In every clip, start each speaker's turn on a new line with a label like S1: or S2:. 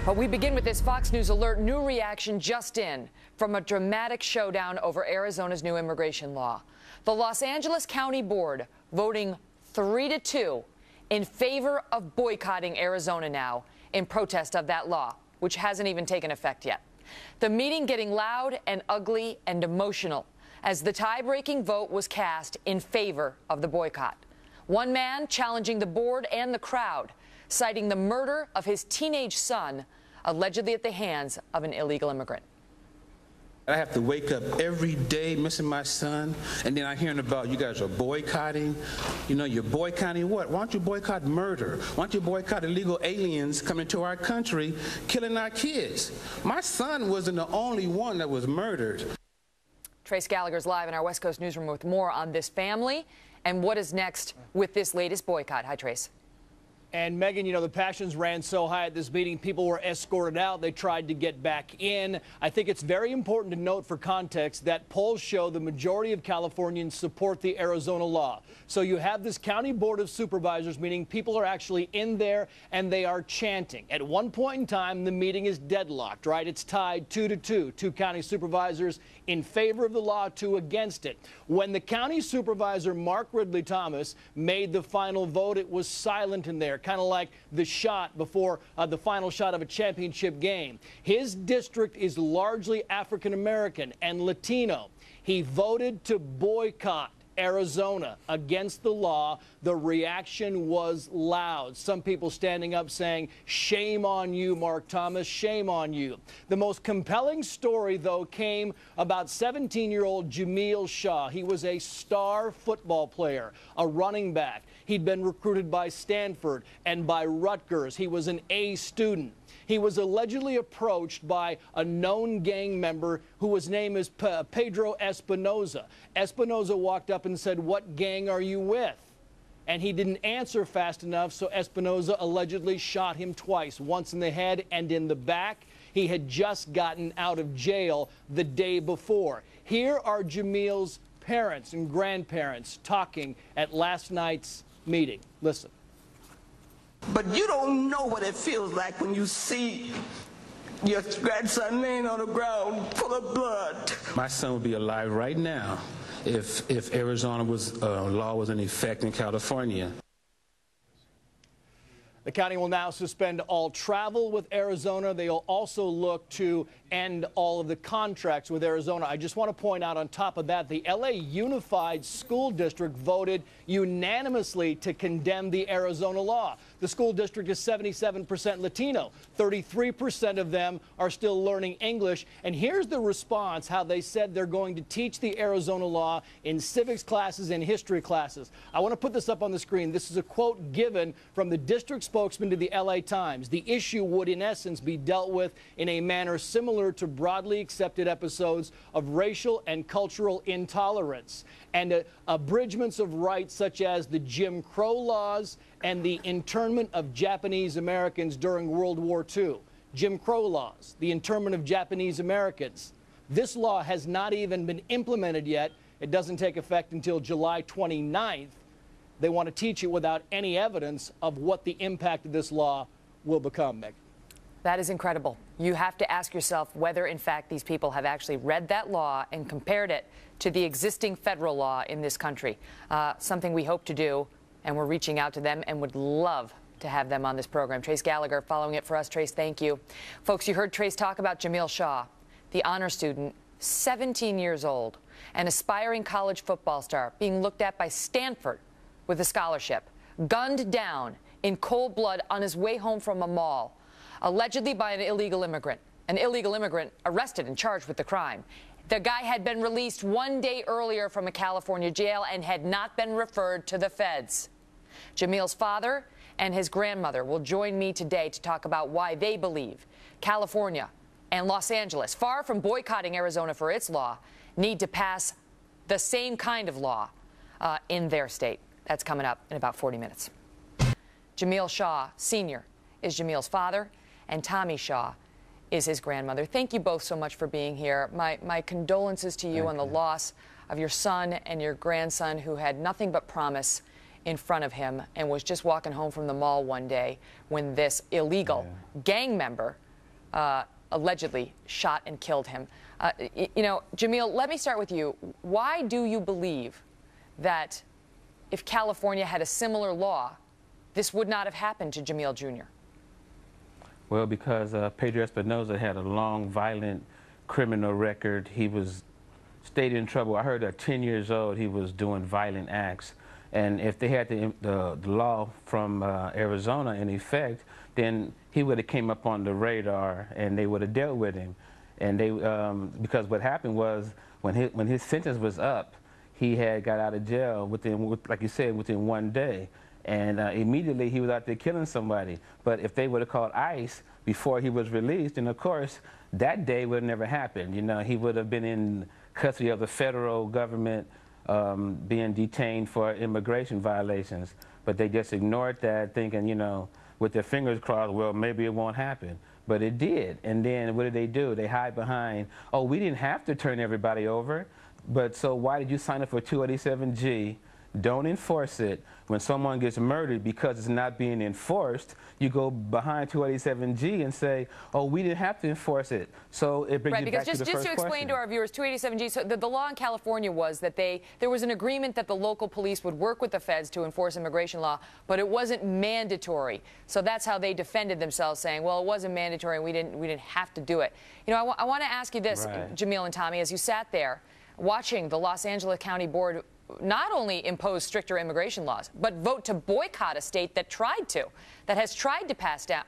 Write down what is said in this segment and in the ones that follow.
S1: But we begin with this Fox News alert. New reaction just in from a dramatic showdown over Arizona's new immigration law. The Los Angeles County Board voting 3-2 in favor of boycotting Arizona now in protest of that law, which hasn't even taken effect yet. The meeting getting loud and ugly and emotional as the tie-breaking vote was cast in favor of the boycott. One man challenging the board and the crowd, citing the murder of his teenage son, allegedly at the hands of an illegal immigrant.
S2: I have to wake up every day missing my son, and then I'm hearing about you guys are boycotting. You know, you're boycotting what? Why don't you boycott murder? Why don't you boycott illegal aliens coming to our country, killing our kids? My son wasn't the only one that was murdered.
S1: Trace Gallagher's live in our West Coast newsroom with more on this family and what is next with this latest boycott. Hi, Trace.
S3: And Megan, you know, the passions ran so high at this meeting, people were escorted out. They tried to get back in. I think it's very important to note for context that polls show the majority of Californians support the Arizona law. So you have this county board of supervisors, meaning people are actually in there and they are chanting. At one point in time, the meeting is deadlocked, right? It's tied 2-2, two county supervisors in favor of the law, 2 against it. When the county supervisor, Mark Ridley Thomas, made the final vote, it was silent in there, kind of like the shot before the final shot of a championship game. His district is largely African American and Latino. He voted to boycott Arizona against the law. The reaction was loud. Some people standing up saying, shame on you, Mark Thomas, shame on you. The most compelling story, though, came about 17-year-old Jamiel Shaw. He was a star football player, a running back. He'd been recruited by Stanford and by Rutgers. He was an A student. He was allegedly approached by a known gang member who was named as Pedro Espinoza. Espinoza walked up and said, "What gang are you with?" And he didn't answer fast enough, so Espinoza allegedly shot him twice, once in the head and in the back. He had just gotten out of jail the day before. Here are Jamiel's parents and grandparents talking at last night's meeting. Listen.
S4: But you don't know what it feels like when you see your grandson laying on the ground full of blood.
S2: My son would be alive right now if Arizona law was in effect in California.
S3: The county will now suspend all travel with Arizona. They'll also look to end all of the contracts with Arizona. I just want to point out on top of that, the LA Unified School District voted unanimously to condemn the Arizona law. The school district is 77% Latino. 33% of them are still learning English. And here's the response, how they said they're going to teach the Arizona law in civics classes and history classes. I want to put this up on the screen. This is a quote given from the district spokesman to the LA Times. The issue would, in essence, be dealt with in a manner similar to broadly accepted episodes of racial and cultural intolerance and abridgments of rights such as the Jim Crow laws and the internment of Japanese Americans during World War II. Jim Crow laws, the internment of Japanese Americans. This law has not even been implemented yet. It doesn't take effect until July 29th. They want to teach it without any evidence of what the impact of this law will become, Meg.
S1: That is incredible. You have to ask yourself whether, in fact, these people have actually read that law and compared it to the existing federal law in this country. Something we hope to do, and we're reaching out to them and would love to have them on this program. Trace Gallagher following it for us. Trace, thank you. Folks, you heard Trace talk about Jamiel Shaw, the honor student, 17 years old, an aspiring college football star being looked at by Stanford with a scholarship, gunned down in cold blood on his way home from a mall, allegedly by an illegal immigrant arrested and charged with the crime. The guy had been released 1 day earlier from a California jail and had not been referred to the feds. Jamiel's father and his grandmother will join me today to talk about why they believe California and Los Angeles, far from boycotting Arizona for its law, need to pass the same kind of law in their state. That's coming up in about 40 minutes. Jamiel Shaw, Sr., is Jamiel's father, and Tommy Shaw is his grandmother. Thank you both so much for being here. My condolences to you on the loss of your son and your grandson, who had nothing but promise in front of him and was just walking home from the mall one day when this illegal gang member allegedly shot and killed him. Jamiel, let me start with you. Why do you believe that if California had a similar law, this would not have happened to Jamiel Jr.?
S2: Well, because Pedro Espinoza had a long, violent criminal record. He stayed in trouble. I heard at 10 years old he was doing violent acts. And if they had the law from Arizona in effect, then he would have came up on the radar and they would have dealt with him. And they, because what happened was when his sentence was up, he had got out of jail like you said, within 1 day. And immediately he was out there killing somebody. But if they would have called ICE before he was released, then of course that day would have never happened. You know, he would have been in custody of the federal government, being detained for immigration violations. But they just ignored that, thinking, you know, with their fingers crossed, well, maybe it won't happen. But it did. And then what do? They hide behind, oh, we didn't have to turn everybody over. But so why did you sign up for 287G? Don't enforce it. When someone gets murdered because it's not being enforced, you go behind 287G and say, oh, we didn't have to enforce it. So it brings you back to the first question.
S1: Just to explain to our viewers, 287G, so the law in California was that there was an agreement that the local police would work with the feds to enforce immigration law, but it wasn't mandatory. So that's how they defended themselves, saying, well, it wasn't mandatory and we didn't have to do it. You know, I want to ask you this, right, Jamiel and Tommy, as you sat there watching the Los Angeles County Board not only impose stricter immigration laws, but vote to boycott a state that has tried to pass down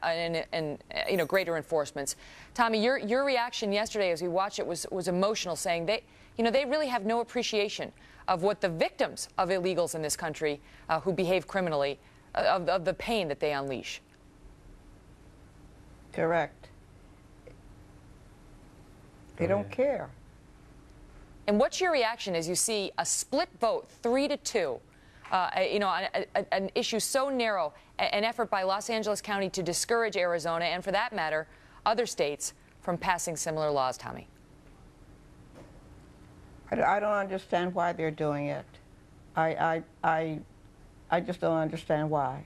S1: greater enforcements. Tommy, your reaction yesterday as we watched it was emotional, saying they really have no appreciation of what the victims of illegals in this country who behave criminally, of the pain that they unleash.
S5: Correct. They don't care.
S1: And what's your reaction as you see a split vote, 3-2, an issue so narrow, an effort by Los Angeles County to discourage Arizona and, for that matter, other states from passing similar laws, Tommy?
S5: I don't understand why they're doing it. I just don't understand why.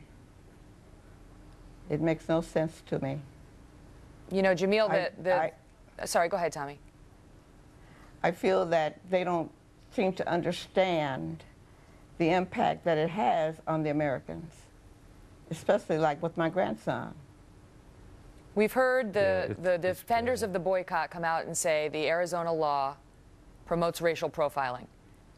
S5: It makes no sense to me.
S1: You know, Jamiel, sorry, go ahead, Tommy.
S5: I feel that they don't seem to understand the impact that it has on the Americans, especially like with my grandson.
S1: We've heard the defenders of the boycott come out and say the Arizona law promotes racial profiling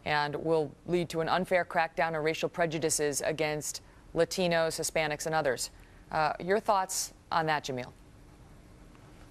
S1: and will lead to an unfair crackdown on racial prejudices against Latinos, Hispanics, and others. Your thoughts on that, Jamiel?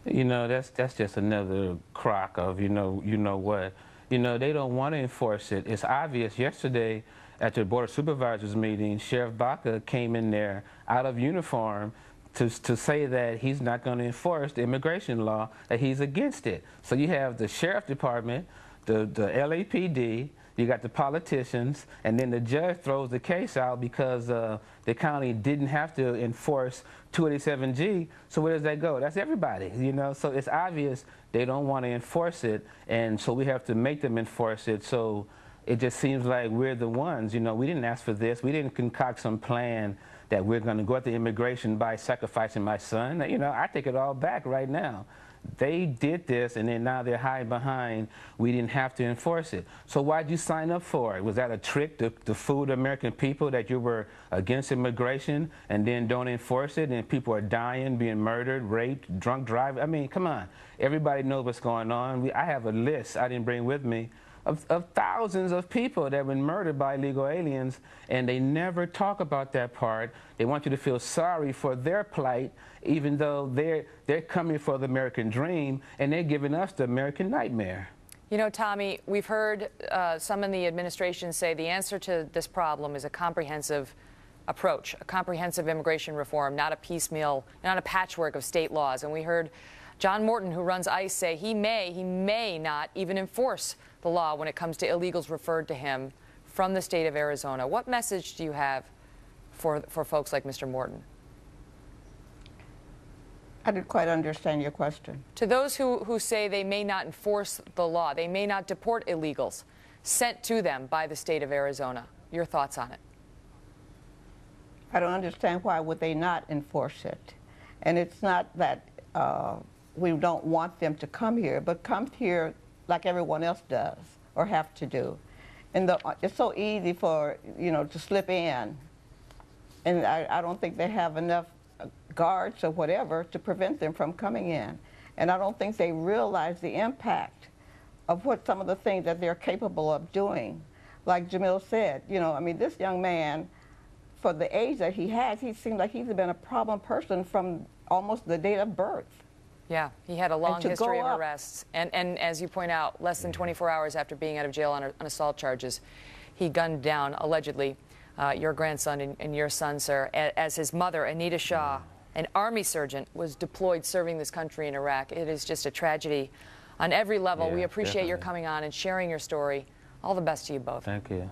S2: You know, that's just another crock of, you know what. You know, they don't want to enforce it. It's obvious. Yesterday at the Board of Supervisors meeting, Sheriff Baca came in there out of uniform to say that he's not going to enforce the immigration law, that he's against it. So you have the Sheriff Department, the LAPD, you got the politicians, and then the judge throws the case out because the county didn't have to enforce 287G. So where does that go? That's everybody, you know. So it's obvious they don't want to enforce it, and so we have to make them enforce it. So it just seems like we're the ones, you know. We didn't ask for this. We didn't concoct some plan that we're going to go after immigration by sacrificing my son. You know, I take it all back right now. They did this, and then now they're hiding behind, we didn't have to enforce it. So why'd you sign up for it? Was that a trick to fool the American people that you were against immigration and then don't enforce it, and people are dying, being murdered, raped, drunk driving? I mean, come on. Everybody knows what's going on. I have a list I didn't bring with me of thousands of people that have been murdered by illegal aliens, and they never talk about that part. They want you to feel sorry for their plight, even though they're coming for the American dream, and they're giving us the American nightmare.
S1: You know, Tommy, we've heard some in the administration say the answer to this problem is a comprehensive approach, a comprehensive immigration reform, not a piecemeal, not a patchwork of state laws. And we heard John Morton, who runs ICE, say he may not even enforce the law when it comes to illegals referred to him from the state of Arizona. What message do you have for folks like Mr. Morton?
S5: I didn't quite understand your question.
S1: To those who say they may not enforce the law, they may not deport illegals sent to them by the state of Arizona, your thoughts on it?
S5: I don't understand why would they not enforce it. And it's not that we don't want them to come here, but come here like everyone else does or have to do. And it's so easy for, you know, to slip in. And I don't think they have enough guards or whatever to prevent them from coming in. And I don't think they realize the impact of what some of the things that they're capable of doing. Like Jamiel said, you know, I mean, this young man, for the age that he has, he seems like he's been a problem person from almost the date of birth.
S1: Yeah, he had a long history of arrests. And as you point out, less than 24 hours after being out of jail on assault charges, he gunned down, allegedly, your grandson and your son, sir, as his mother, Anita Shaw, an Army surgeon, was deployed serving this country in Iraq. It is just a tragedy on every level.
S6: Yeah,
S1: we appreciate your
S6: definitely.
S1: coming on and sharing your story. All the best to you both.
S6: Thank you.